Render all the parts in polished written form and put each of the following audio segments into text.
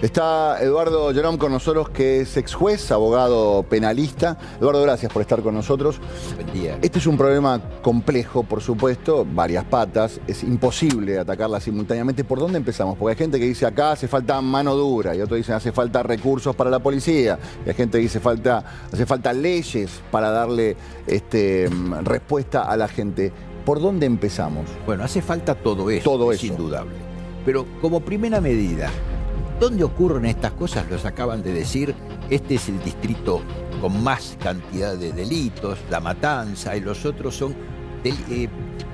Está Eduardo Llorón con nosotros, que es ex juez, abogado penalista. Eduardo, gracias por estar con nosotros. Buen día. Este es un problema complejo, por supuesto, varias patas. Es imposible atacarla simultáneamente. ¿Por dónde empezamos? Porque hay gente que dice acá hace falta mano dura, y otros dicen hace falta recursos para la policía, y hay gente que dice hace falta leyes para darle respuesta a la gente. ¿Por dónde empezamos? Bueno, hace falta todo eso, Todo es eso. indudable. Pero como primera medida, ¿dónde ocurren estas cosas? Los acaban de decir. Este es el distrito con más cantidad de delitos, La Matanza, y los otros son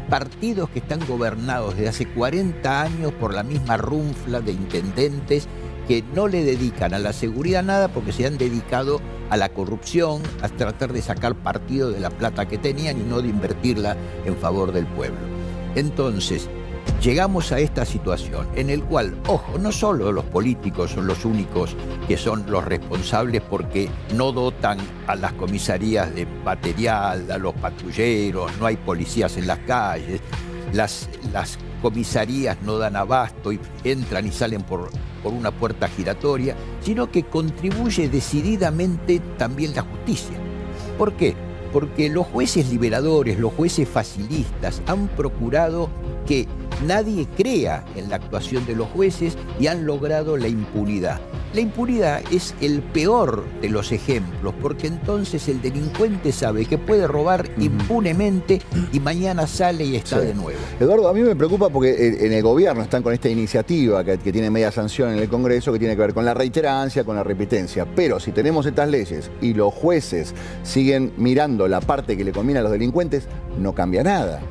partidos que están gobernados desde hace 40 años por la misma runfla de intendentes que no le dedican a la seguridad nada porque se han dedicado a la corrupción, a tratar de sacar partido de la plata que tenían y no de invertirla en favor del pueblo. Entonces, llegamos a esta situación en el cual, ojo, no solo los políticos son los únicos que son los responsables porque no dotan a las comisarías de material, a los patrulleros, no hay policías en las calles, las comisarías no dan abasto y entran y salen por una puerta giratoria, sino que contribuye decididamente también la justicia. ¿Por qué? Porque los jueces liberadores, los jueces facilistas han procurado que nadie crea en la actuación de los jueces y han logrado la impunidad. La impunidad es el peor de los ejemplos, porque entonces el delincuente sabe que puede robar impunemente y mañana sale y está de nuevo. Eduardo, a mí me preocupa porque en el gobierno están con esta iniciativa que tiene media sanción en el Congreso, que tiene que ver con la reiterancia, con la repitencia. Pero si tenemos estas leyes y los jueces siguen mirando la parte que le conviene a los delincuentes, no cambia nada.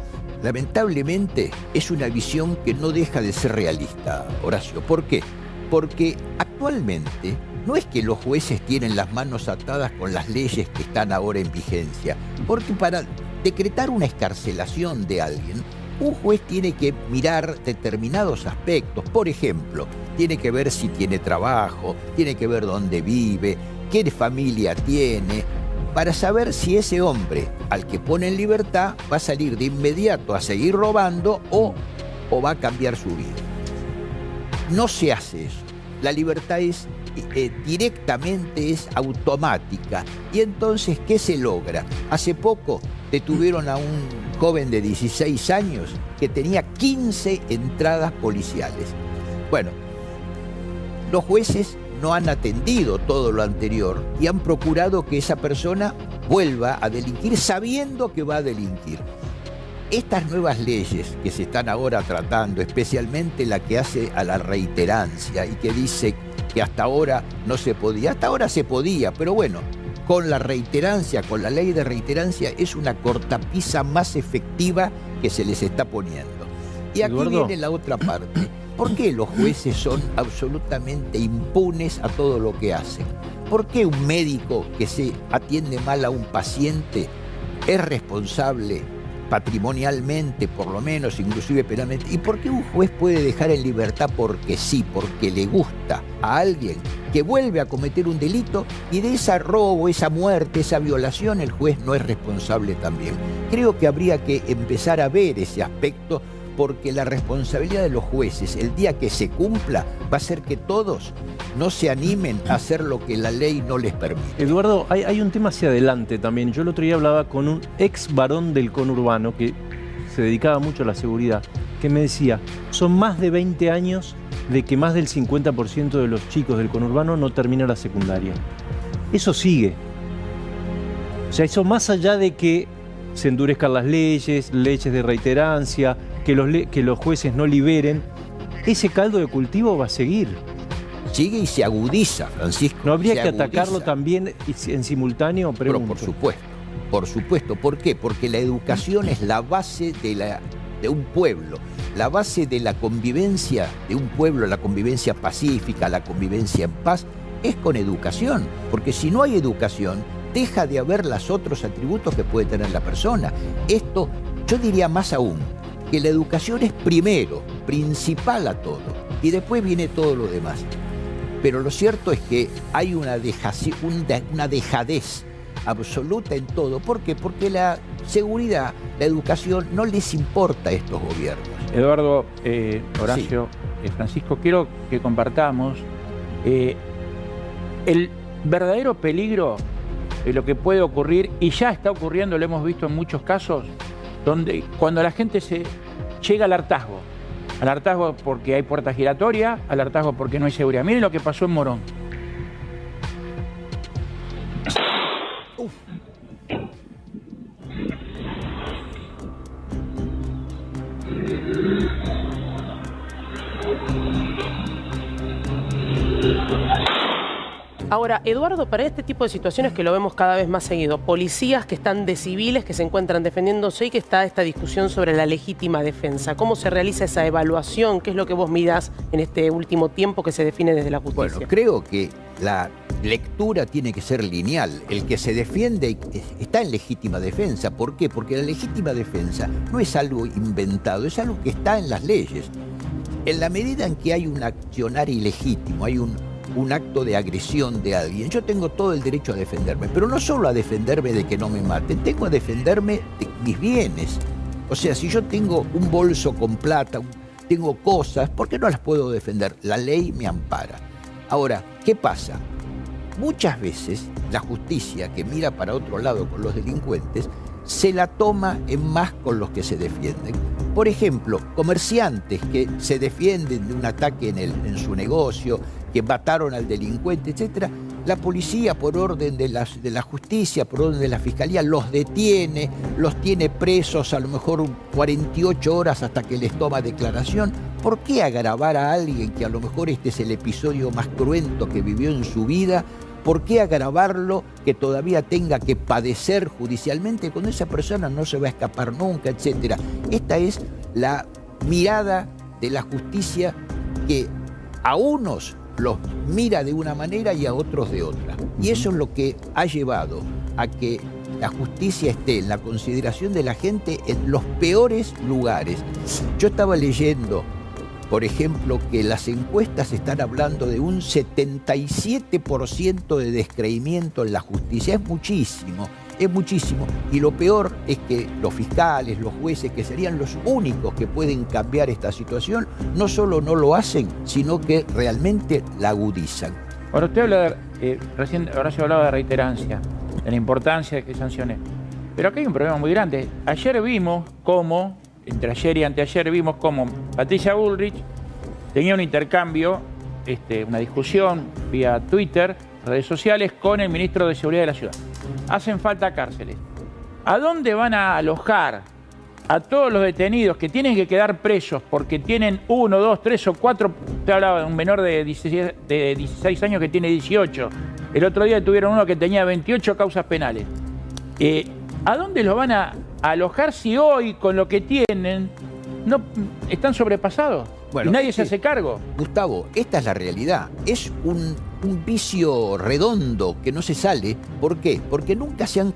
Lamentablemente es una visión que no deja de ser realista, Horacio. ¿Por qué? Porque actualmente no es que los jueces tienen las manos atadas con las leyes que están ahora en vigencia, porque para decretar una excarcelación de alguien, un juez tiene que mirar determinados aspectos. Por ejemplo, tiene que ver si tiene trabajo, tiene que ver dónde vive, qué familia tiene, para saber si ese hombre al que pone en libertad va a salir de inmediato a seguir robando o va a cambiar su vida. No se hace eso. La libertad es directamente, es automática. Y entonces, ¿qué se logra? Hace poco detuvieron a un joven de 16 años que tenía 15 entradas policiales. Bueno, los jueces no han atendido todo lo anterior y han procurado que esa persona vuelva a delinquir sabiendo que va a delinquir. Estas nuevas leyes que se están ahora tratando, especialmente la que hace a la reiterancia y que dice que hasta ahora no se podía, hasta ahora se podía, pero bueno, con la reiterancia, con la ley de reiterancia, es una cortapisa más efectiva que se les está poniendo. Y aquí Eduardo, viene la otra parte. ¿Por qué los jueces son absolutamente impunes a todo lo que hacen? ¿Por qué un médico que se atiende mal a un paciente es responsable patrimonialmente, por lo menos, inclusive penalmente? ¿Y por qué un juez puede dejar en libertad porque sí, porque le gusta a alguien que vuelve a cometer un delito y de ese robo, esa muerte, esa violación, el juez no es responsable también? Creo que habría que empezar a ver ese aspecto, porque la responsabilidad de los jueces, el día que se cumpla, va a ser que todos no se animen a hacer lo que la ley no les permite. Eduardo, hay un tema hacia adelante también. Yo el otro día hablaba con un ex varón del conurbano que se dedicaba mucho a la seguridad, que me decía, son más de 20 años de que más del 50% de los chicos del conurbano no termina la secundaria. Eso sigue. O sea, eso más allá de que se endurezcan las leyes de reiterancia, que los jueces no liberen, ese caldo de cultivo va a seguir. Sigue y se agudiza, Francisco. ¿No habría se que agudiza. atacarlo también en simultáneo? Pero por supuesto, por supuesto. ¿Por qué? Porque la educación es la base de un pueblo, la base de la convivencia de un pueblo, la convivencia pacífica, la convivencia en paz, es con educación. Porque si no hay educación, deja de haber los otros atributos que puede tener la persona. Esto, yo diría más aún, que la educación es primero, principal a todo, y después viene todo lo demás. Pero lo cierto es que hay una dejadez absoluta en todo. ¿Por qué? Porque la seguridad, la educación, no les importa a estos gobiernos. Eduardo, Horacio, Francisco, quiero que compartamos El verdadero peligro de lo que puede ocurrir, y ya está ocurriendo, lo hemos visto en muchos casos, donde cuando la gente se llega al hartazgo porque hay puerta giratoria, al hartazgo porque no hay seguridad. Miren lo que pasó en Morón. Ahora, Eduardo, para este tipo de situaciones que lo vemos cada vez más seguido, policías que están de civiles, que se encuentran defendiéndose y que está esta discusión sobre la legítima defensa. ¿Cómo se realiza esa evaluación? ¿Qué es lo que vos mirás en este último tiempo que se define desde la justicia? Bueno, creo que la lectura tiene que ser lineal. El que se defiende está en legítima defensa. ¿Por qué? Porque la legítima defensa no es algo inventado, es algo que está en las leyes. En la medida en que hay un accionar ilegítimo, hay un acto de agresión de alguien, yo tengo todo el derecho a defenderme, pero no solo a defenderme de que no me maten, tengo a defenderme de mis bienes. O sea, si yo tengo un bolso con plata, tengo cosas, ¿por qué no las puedo defender? La ley me ampara. Ahora, ¿qué pasa? Muchas veces la justicia, que mira para otro lado con los delincuentes, se la toma en más con los que se defienden. Por ejemplo, comerciantes que se defienden de un ataque en su negocio, que mataron al delincuente, etc. La policía, por orden de la justicia, por orden de la fiscalía, los detiene, los tiene presos a lo mejor 48 horas hasta que les toma declaración. ¿Por qué agravar a alguien que a lo mejor este es el episodio más cruento que vivió en su vida? ¿Por qué agravarlo, que todavía tenga que padecer judicialmente cuando esa persona no se va a escapar nunca, etcétera? Esta es la mirada de la justicia, que a unos los mira de una manera y a otros de otra. Y eso es lo que ha llevado a que la justicia esté en la consideración de la gente en los peores lugares. Yo estaba leyendo, por ejemplo, que las encuestas están hablando de un 77% de descreimiento en la justicia. Es muchísimo. Y lo peor es que los fiscales, los jueces, que serían los únicos que pueden cambiar esta situación, no solo no lo hacen, sino que realmente la agudizan. Ahora usted habla recién Horacio hablaba de reiterancia, de la importancia de que sancione. Pero acá hay un problema muy grande. Ayer vimos cómo, entre ayer y anteayer, vimos cómo Patricia Bullrich tenía un intercambio, una discusión vía Twitter, redes sociales, con el ministro de Seguridad de la ciudad. Hacen falta cárceles. ¿A dónde van a alojar a todos los detenidos que tienen que quedar presos porque tienen 1, 2, 3 o 4? Usted hablaba de un menor de 16 años que tiene 18. El otro día tuvieron uno que tenía 28 causas penales. ¿A dónde los van a alojar si hoy, con lo que tienen, no están sobrepasados? Bueno, y nadie se hace cargo. Gustavo, esta es la realidad. Es un vicio redondo que no se sale. ¿Por qué? Porque nunca se han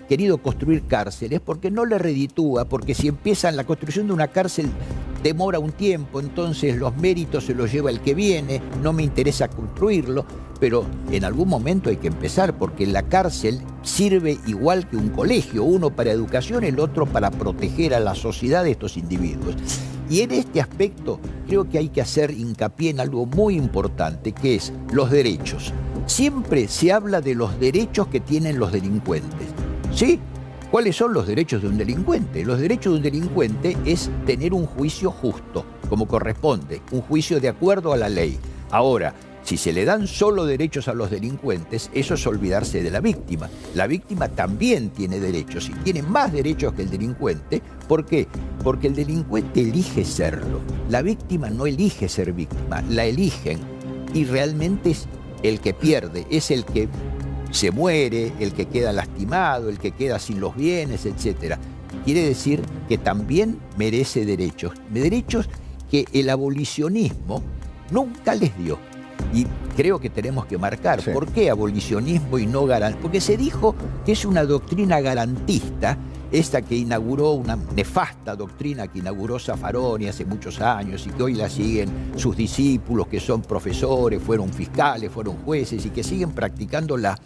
querido construir cárceles, porque no le reditúa, porque si empiezan la construcción de una cárcel demora un tiempo, entonces los méritos se los lleva el que viene, no me interesa construirlo, pero en algún momento hay que empezar, porque la cárcel sirve igual que un colegio, uno para educación, el otro para proteger a la sociedad de estos individuos. Y en este aspecto creo que hay que hacer hincapié en algo muy importante, que es los derechos. Siempre se habla de los derechos que tienen los delincuentes, ¿sí? ¿Cuáles son los derechos de un delincuente? Los derechos de un delincuente es tener un juicio justo, como corresponde, un juicio de acuerdo a la ley. Ahora, si se le dan solo derechos a los delincuentes, eso es olvidarse de la víctima. La víctima también tiene derechos y tiene más derechos que el delincuente. ¿Por qué? Porque el delincuente elige serlo. La víctima no elige ser víctima, la eligen. Y realmente es el que pierde, es el que se muere, el que queda lastimado, el que queda sin los bienes, etc. Quiere decir que también merece derechos. Derechos que el abolicionismo nunca les dio. Y creo que tenemos que marcar, sí, ¿por qué abolicionismo y no garantista? Porque se dijo que es una doctrina garantista, esta que inauguró, una nefasta doctrina que inauguró Zaffaroni hace muchos años y que hoy la siguen sus discípulos, que son profesores, fueron fiscales, fueron jueces y que siguen practicándola.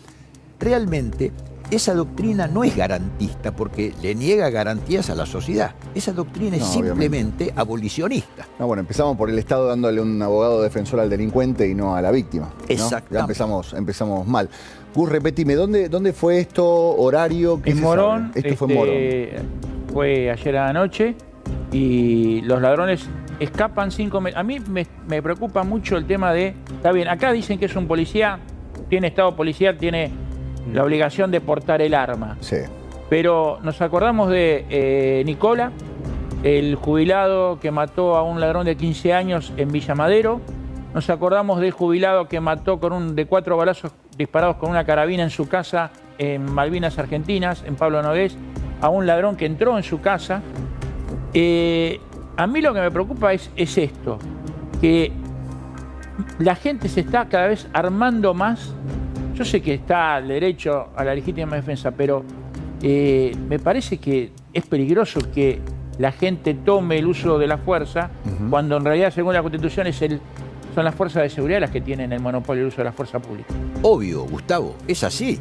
Realmente esa doctrina no es garantista porque le niega garantías a la sociedad. Esa doctrina es simplemente abolicionista. No, bueno, empezamos por el Estado dándole un abogado defensor al delincuente y no a la víctima, ¿no? Exactamente. Ya empezamos mal. Gus, repetime, ¿dónde fue esto? ¿Horario? ¿Qué En se Morón. sabe? Esto fue en Morón. Fue ayer a la noche y los ladrones escapan 5 metros. A mí me preocupa mucho el tema de... Está bien, acá dicen que es un policía, tiene estado policial, tiene la obligación de portar el arma. Sí. Pero nos acordamos de Nicola, el jubilado que mató a un ladrón de 15 años en Villa Madero. Nos acordamos del jubilado que mató de 4 balazos disparados con una carabina en su casa en Malvinas Argentinas, en Pablo Nogués, a un ladrón que entró en su casa. A mí lo que me preocupa es esto, que la gente se está cada vez armando más. Yo sé que está el derecho a la legítima defensa, pero me parece que es peligroso que la gente tome el uso de la fuerza, cuando en realidad, según la Constitución, son las fuerzas de seguridad las que tienen el monopolio del uso de la fuerza pública. Obvio, Gustavo, es así.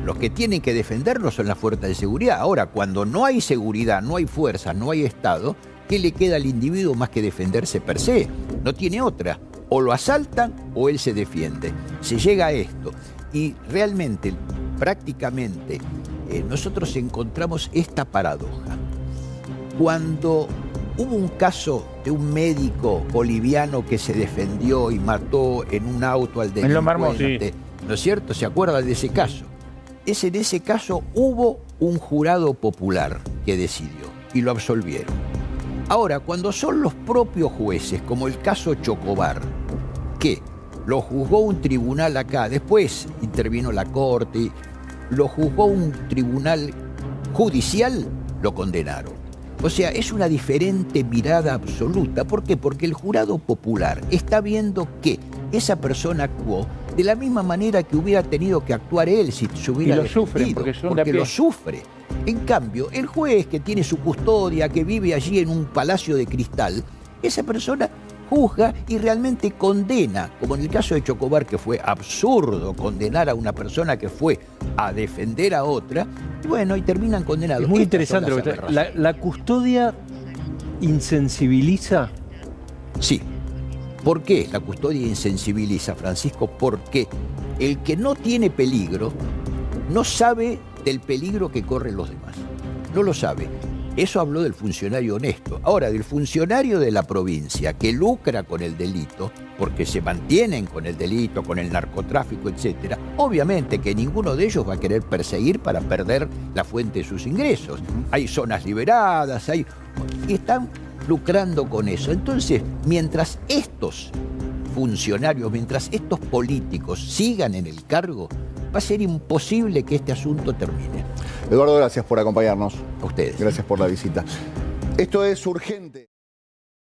Los que tienen que defendernos son las fuerzas de seguridad. Ahora, cuando no hay seguridad, no hay fuerza, no hay Estado, ¿qué le queda al individuo más que defenderse per se? No tiene otra. O lo asaltan o él se defiende. Se llega a esto. Y realmente, prácticamente, nosotros encontramos esta paradoja. Cuando hubo un caso de un médico boliviano que se defendió y mató en un auto al delincuente, ¿no es cierto? ¿Se acuerdan de ese caso? En ese caso hubo un jurado popular que decidió y lo absolvieron. Ahora, cuando son los propios jueces, como el caso Chocobar, que lo juzgó un tribunal acá, después intervino la corte, lo juzgó un tribunal judicial, lo condenaron. O sea, es una diferente mirada absoluta. ¿Por qué? Porque el jurado popular está viendo que esa persona actuó de la misma manera que hubiera tenido que actuar él si se hubiera y lo defendido, sufren porque lo sufre. En cambio, el juez que tiene su custodia, que vive allí en un palacio de cristal, esa persona juzga y realmente condena, como en el caso de Chocobar, que fue absurdo condenar a una persona que fue a defender a otra, y bueno, y terminan condenados. Es muy interesante lo que está. ¿La custodia insensibiliza? Sí. ¿Por qué la custodia insensibiliza, Francisco? Porque el que no tiene peligro no sabe del peligro que corren los demás. No lo sabe. Eso habló del funcionario honesto. Ahora, del funcionario de la provincia que lucra con el delito, porque se mantienen con el delito, con el narcotráfico, etc., obviamente que ninguno de ellos va a querer perseguir para perder la fuente de sus ingresos. Hay zonas liberadas, y están lucrando con eso. Entonces, mientras estos funcionarios, mientras estos políticos sigan en el cargo, va a ser imposible que este asunto termine. Eduardo, gracias por acompañarnos. A ustedes. Gracias por la visita. Esto es Urgente.